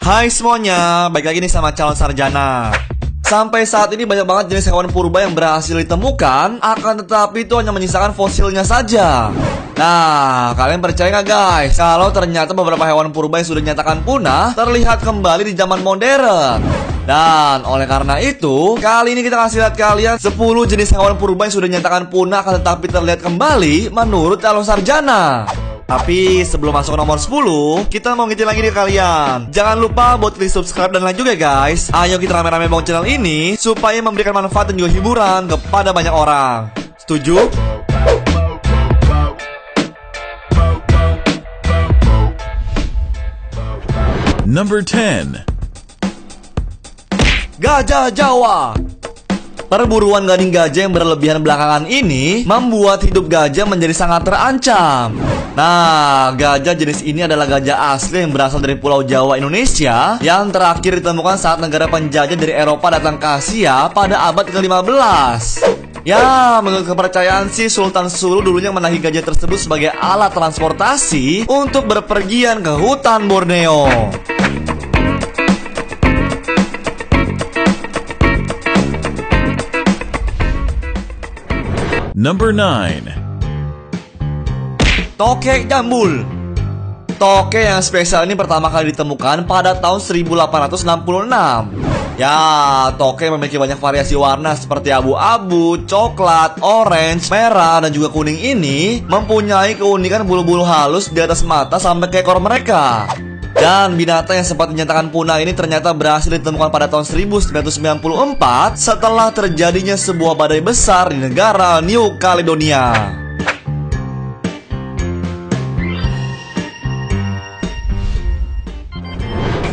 Hai semuanya, balik lagi nih sama calon sarjana. Sampai saat ini banyak banget jenis hewan purba yang berhasil ditemukan, akan tetapi itu hanya menyisakan fosilnya saja. Nah, kalian percaya nggak guys, kalau ternyata beberapa hewan purba yang sudah dinyatakan punah terlihat kembali di zaman modern? Dan oleh karena itu, kali ini kita kasih lihat kalian 10 jenis hewan purba yang sudah dinyatakan punah akan tetapi terlihat kembali menurut calon sarjana. Tapi sebelum masuk ke nomor 10, kita mau ngingetin lagi nih kalian. Jangan lupa buat klik subscribe dan like juga guys. Ayo kita rame-rame bangun channel ini supaya memberikan manfaat dan juga hiburan kepada banyak orang. Setuju? Number 10. Gajah Jawa. Perburuan gading gajah yang berlebihan belakangan ini membuat hidup gajah menjadi sangat terancam. Nah, gajah jenis ini adalah gajah asli yang berasal dari Pulau Jawa, Indonesia, yang terakhir ditemukan saat negara penjajah dari Eropa datang ke Asia pada abad ke-15. Ya, menurut kepercayaan sih Sultan Sulu dulunya menaiki gajah tersebut sebagai alat transportasi untuk berpergian ke hutan Borneo. Number 9. Tokek jambul. Tokek yang spesial ini pertama kali ditemukan pada tahun 1866. Ya, tokek memiliki banyak variasi warna seperti abu-abu, coklat, orange, merah, dan juga kuning ini mempunyai keunikan bulu-bulu halus di atas mata sampai ke ekor mereka. Dan binatang yang sempat dinyatakan punah ini ternyata berhasil ditemukan pada tahun 1994 setelah terjadinya sebuah badai besar di negara New Caledonia.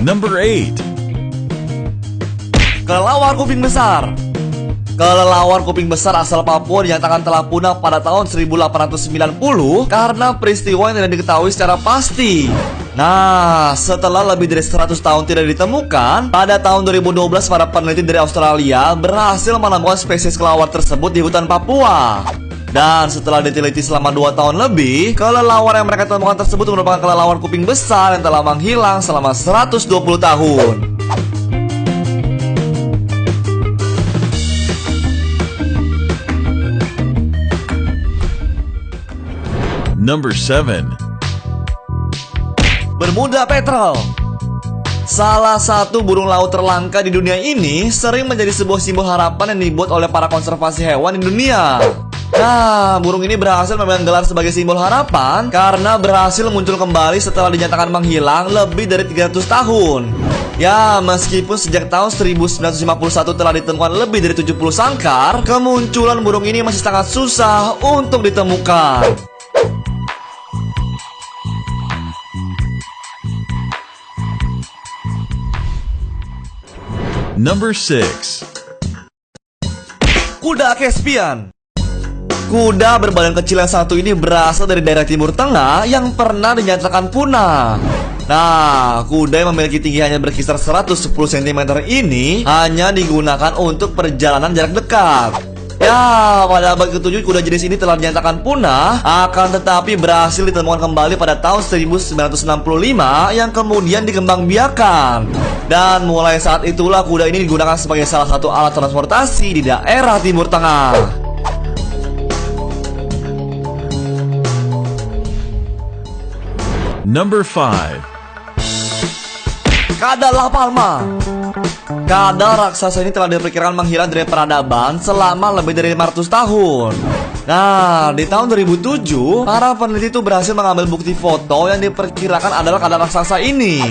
Number 8. Kelelawar kuping besar. Kelelawar kuping besar asal Papua dinyatakan telah punah pada tahun 1890 karena peristiwa yang tidak diketahui secara pasti. Nah, setelah lebih dari 100 tahun tidak ditemukan, pada tahun 2012 para peneliti dari Australia berhasil menemukan spesies kelelawar tersebut di hutan Papua. Dan setelah diteliti selama 2 tahun lebih, kelelawar yang mereka temukan tersebut merupakan kelelawar kuping besar yang telah menghilang selama 120 tahun. Number 7. Bermuda petrel. Salah satu burung laut terlangka di dunia ini sering menjadi sebuah simbol harapan yang dibuat oleh para konservasi hewan di dunia. Nah, burung ini berhasil memegang gelar sebagai simbol harapan karena berhasil muncul kembali setelah dinyatakan menghilang lebih dari 300 tahun. Ya, meskipun sejak tahun 1951 telah ditemukan lebih dari 70 sangkar, kemunculan burung ini masih sangat susah untuk ditemukan. Number 6. Kuda Caspian. Kuda berbadan kecil yang satu ini berasal dari daerah Timur Tengah yang pernah dinyatakan punah. Nah, kuda yang memiliki tinggi hanya berkisar 110 cm ini hanya digunakan untuk perjalanan jarak dekat. Ya, pada abad ke-7 kuda jenis ini telah dinyatakan punah, akan tetapi berhasil ditemukan kembali pada tahun 1965 yang kemudian dikembangbiakan. Dan mulai saat itulah kuda ini digunakan sebagai salah satu alat transportasi di daerah Timur Tengah. Number 5. Kadal La Palma. Kadal raksasa ini telah diperkirakan menghilang dari peradaban selama lebih dari 500 tahun. Nah, di tahun 2007, para peneliti itu berhasil mengambil bukti foto yang diperkirakan adalah kadal raksasa ini.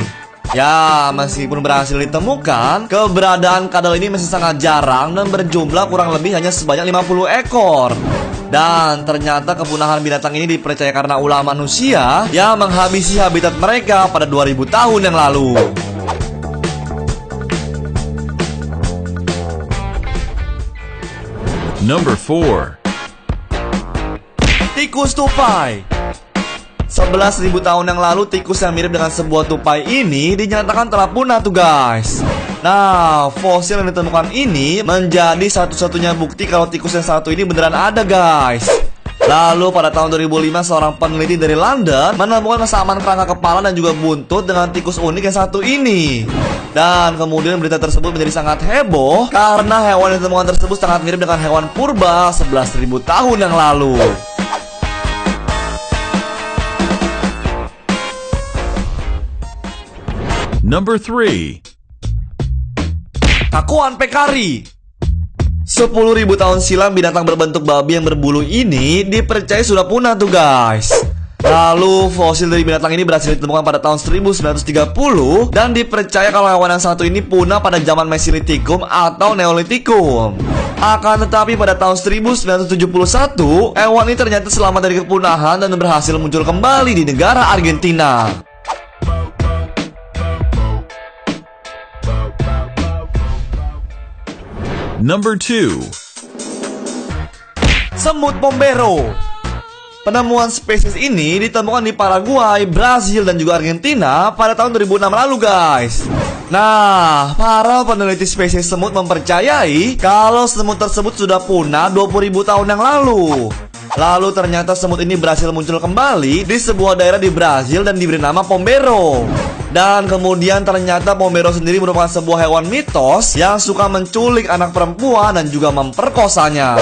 Ya, meskipun berhasil ditemukan, keberadaan kadal ini masih sangat jarang dan berjumlah kurang lebih hanya sebanyak 50 ekor. Dan ternyata kepunahan binatang ini dipercaya karena ulah manusia yang menghabisi habitat mereka pada 2000 tahun yang lalu. Number 4. Tikus tupai. 11.000 tahun yang lalu, tikus yang mirip dengan sebuah tupai ini dinyatakan telah punah tuh guys. Nah, fosil yang ditemukan ini menjadi satu-satunya bukti kalau tikus yang satu ini beneran ada guys. Lalu pada tahun 2005 seorang peneliti dari London menemukan kesamaan kerangka kepala dan juga buntut dengan tikus unik yang satu ini. Dan kemudian berita tersebut menjadi sangat heboh karena hewan yang ditemukan tersebut sangat mirip dengan hewan purba 11.000 tahun yang lalu. Number 3. Kakuan pekari. 10.000 tahun silam binatang berbentuk babi yang berbulu ini dipercaya sudah punah tuh guys. Lalu fosil dari binatang ini berhasil ditemukan pada tahun 1930 dan dipercaya kalau hewan yang satu ini punah pada zaman Mesolitikum atau Neolitikum. Akan tetapi pada tahun 1971 hewan ini ternyata selamat dari kepunahan dan berhasil muncul kembali di negara Argentina. Number 2. Semut Pombero. Penemuan spesies ini ditemukan di Paraguay, Brasil, dan juga Argentina pada tahun 2006 lalu guys. Nah, para peneliti spesies semut mempercayai kalau semut tersebut sudah punah 20.000 tahun yang lalu. Lalu ternyata semut ini berhasil muncul kembali di sebuah daerah di Brasil dan diberi nama Pombero. Dan kemudian ternyata Pombero sendiri merupakan sebuah hewan mitos yang suka menculik anak perempuan dan juga memperkosanya.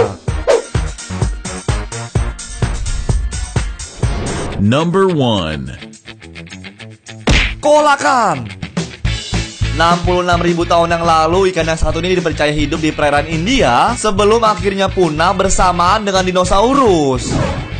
Number 1. Kolakan. 66.000 tahun yang lalu ikan yang satu ini dipercaya hidup di perairan India sebelum akhirnya punah bersamaan dengan dinosaurus.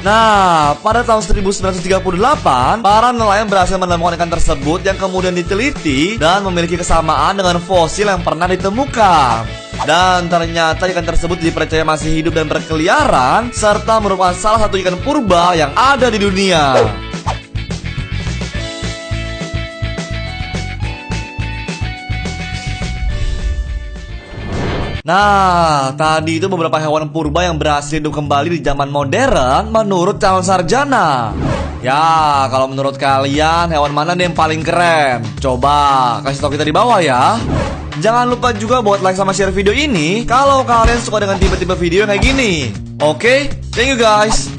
Nah, pada tahun 1938, para nelayan berhasil menemukan ikan tersebut yang kemudian diteliti dan memiliki kesamaan dengan fosil yang pernah ditemukan. Dan ternyata ikan tersebut dipercaya masih hidup dan berkeliaran serta merupakan salah satu ikan purba yang ada di dunia. Nah, tadi itu beberapa hewan purba yang berhasil hidup kembali di zaman modern menurut calon sarjana. Ya, kalau menurut kalian hewan mana nih yang paling keren? Coba kasih tau kita di bawah ya. Jangan lupa juga buat like sama share video ini kalau kalian suka dengan tipe-tipe video yang kayak gini. Oke, thank you guys.